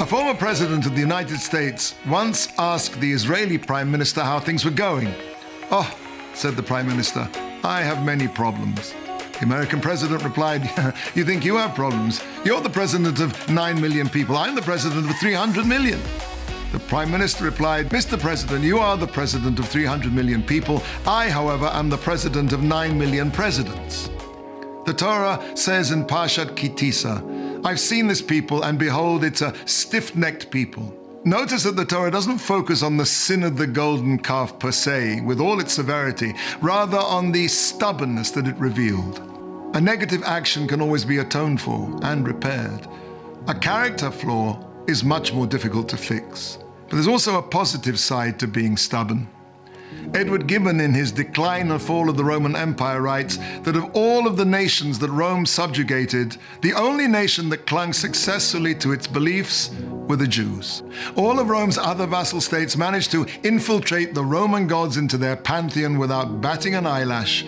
A former president of the United States once asked the Israeli prime minister how things were going. "Oh," said the prime minister, "I have many problems." The American president replied, "You think you have problems? You're the president of 9 million people. I'm the president of 300 million. The prime minister replied, "Mr. President, you are the president of 300 million people. I, however, am the president of 9 million presidents." The Torah says in Parshat Ki Tissa, "I've seen this people, and behold, it's a stiff-necked people." Notice that the Torah doesn't focus on the sin of the golden calf per se, with all its severity, rather on the stubbornness that it revealed. A negative action can always be atoned for and repaired. A character flaw is much more difficult to fix. But there's also a positive side to being stubborn. Edward Gibbon, in his Decline and Fall of the Roman Empire, writes that of all of the nations that Rome subjugated, the only nation that clung successfully to its beliefs were the Jews. All of Rome's other vassal states managed to infiltrate the Roman gods into their pantheon without batting an eyelash.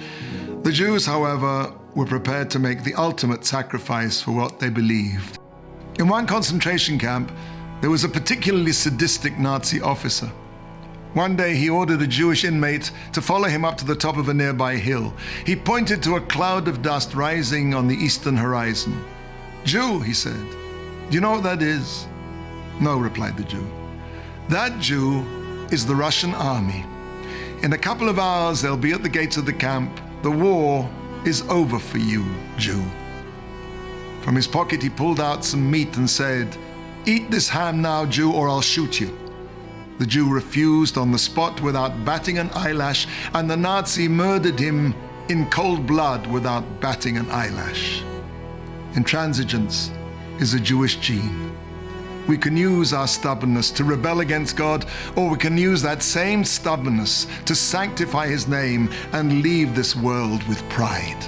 The Jews, however, were prepared to make the ultimate sacrifice for what they believed. In one concentration camp, there was a particularly sadistic Nazi officer. One day he ordered a Jewish inmate to follow him up to the top of a nearby hill. He pointed to a cloud of dust rising on the eastern horizon. "Jew," he said, "do you know what that is?" "No," replied the Jew. "That Jew is the Russian army. In a couple of hours they'll be at the gates of the camp. The war is over for you, Jew." From his pocket he pulled out some meat and said, "Eat this ham now, Jew, or I'll shoot you." The Jew refused on the spot without batting an eyelash, and the Nazi murdered him in cold blood without batting an eyelash. Intransigence is a Jewish gene. We can use our stubbornness to rebel against God, or we can use that same stubbornness to sanctify His name and leave this world with pride.